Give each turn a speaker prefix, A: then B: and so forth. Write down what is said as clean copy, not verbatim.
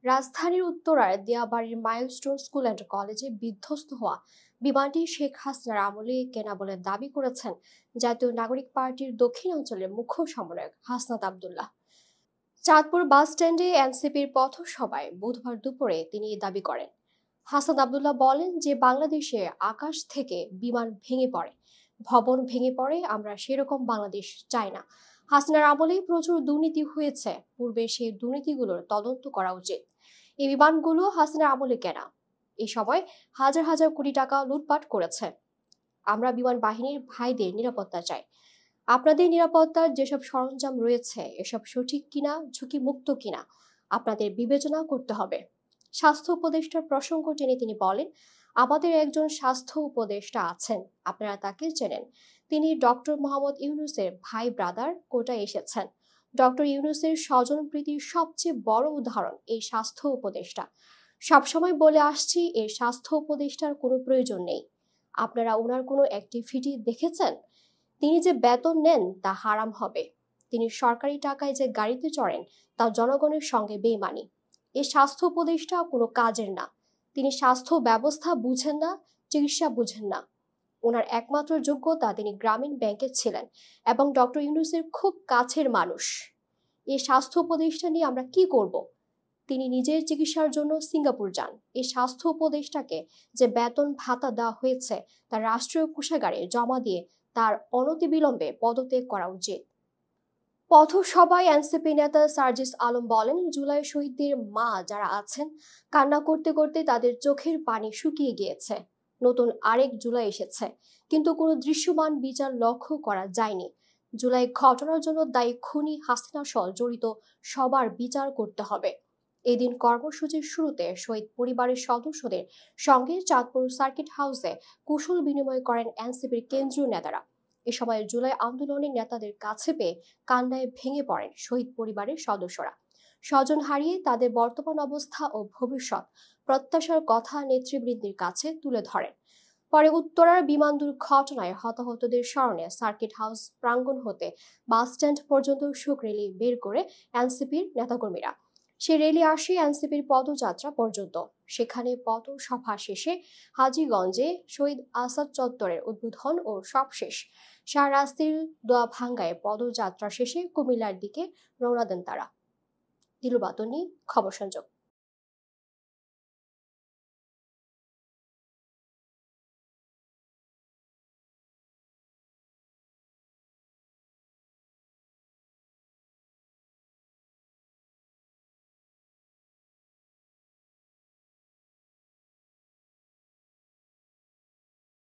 A: রাজধানীর উত্তরায় দিয়াবাড়ির milestone school and কলেজে বিধ্বস্ত হওয়া বিমানটি শেখ হাসিনার আমলে কেনা বলে দাবি করেছেন জাতীয় নাগরিক পার্টির দক্ষিণাঞ্চলের মুখ্য সমন্বয়ক হাসনাত আবদুল্লাহ। চাঁদপুর বাস স্ট্যান্ডে এনসিপির পথসভায় বুধবার দুপুরে তিনি এই দাবি করেন। হাসান আবদুল্লাহ বলেন যে বাংলাদেশে আকাশ থেকে বিমান ভেঙে পড়ে, ভবন ভেঙে পড়ে, আমরা সেরকম বাংলাদেশ চাই না। হাসিনার আমলেই প্রচুর দুর্নীতি হয়েছে, পূর্বে সেই দুর্নীতিগুলোর তদন্ত করা উচিত। এই বিমানগুলো হাসিনার আমলে কেনা, এই সময় হাজার হাজার কোটি টাকা লুটপাট করেছে। আমরা বিমান বাহিনীর ভাইদের নিরাপত্তা চাই। আপনাদের নিরাপত্তার যেসব সরঞ্জাম রয়েছে এসব সঠিক কিনা, ঝুঁকি মুক্ত কিনা আপনাদের বিবেচনা করতে হবে। স্বাস্থ্য উপদেষ্টার প্রসঙ্গ টেনে তিনি বলেন, আমাদের একজন স্বাস্থ্য উপদেষ্টা আছেন, আপনারা তাকে চেনেন। তিনি ডক্টর মোহাম্মদ ইউনূসের ভাই ব্রাদার, কোটায় এসেছেন। ডক্টর ইউনূসের স্বজনপ্রীতির সবচেয়ে বড় উদাহরণ এই স্বাস্থ্য উপদেষ্টা। সবসময় বলে আসছি, এই স্বাস্থ্য উপদেষ্টার কোনো প্রয়োজন নেই। আপনারা ওনার কোনো অ্যাক্টিভিটি দেখেছেন? তিনি যে বেতন নেন তা হারাম হবে। তিনি সরকারি টাকায় যে গাড়িতে চড়েন তা জনগণের সঙ্গে বেইমানি। এই স্বাস্থ্য উপদেষ্টা কোনো কাজের না। তিনি স্বাস্থ্য ব্যবস্থা বুঝেন না, চিকিৎসা বুঝেন না। ওনার একমাত্র যোগ্যতা তিনি গ্রামীণ ব্যাংকে ছিলেন এবং ডক্টর ইউনূসের খুব কাছের মানুষ। এই স্বাস্থ্য উপদেষ্টা নিয়ে আমরা কি করব? তিনি নিজের চিকিৎসার জন্য সিঙ্গাপুর যান। এই স্বাস্থ্য উপদেষ্টাকে যে বেতন ভাতা দেওয়া হয়েছে তা রাষ্ট্রীয় কোষাগারে জমা দিয়ে তার অনতিবিলম্বে পদত্যাগ করা উচিত। পথসভায় এনসিপি নেতা সার্জিস আলম বলেন, জুলাই শহীদদের মা যারা আছেন কান্না করতে করতে তাদের চোখের পানি শুকিয়ে গিয়েছে। নতুন আরেক জুলাই এসেছে, কিন্তু কোনো দৃশ্যমান বিচার লক্ষ্য করা যায়নি। জুলাই ঘটনার জন্য দায়ী খুনি হাসিনা সহ জড়িত সবার বিচার করতে হবে। এদিন কর্মসূচির শুরুতে শহীদ পরিবারের সদস্যদের সঙ্গে চাঁদপুর সার্কিট হাউসে কুশল বিনিময় করেন এনসিপির কেন্দ্রীয় নেতারা। এ সময় জুলাই আন্দোলনের নেতাদের কাছে পেয়ে কান্নায় ভেঙে পড়েন শহীদ পরিবারের সদস্যরা। স্বজন হারিয়ে তাদের বর্তমান অবস্থা ও ভবিষ্যৎ প্রত্যাশার কথা নেতৃবৃন্দের কাছে তুলে ধরেন। পরে উত্তরার বিমান দুর্ঘটনায় হতাহতদের স্মরণে সার্কিট হাউস প্রাঙ্গণ হতে বাস স্ট্যান্ড পর্যন্ত শোক র্যালি বের করে এনসিপির নেতাকর্মীরা। সে র্যালি আসে এনসিপির পদযাত্রা পর্যন্ত। সেখানে পথসভা শেষে হাজীগঞ্জে শহীদ আসাদ চত্বরের উদ্বোধন ও সবশেষ শাহরাস্তির দোয়াভাঙ্গায় পদযাত্রা শেষে কুমিল্লার দিকে রওনা দেন তারা। দিলুবাতনি, খবর সংযোগ।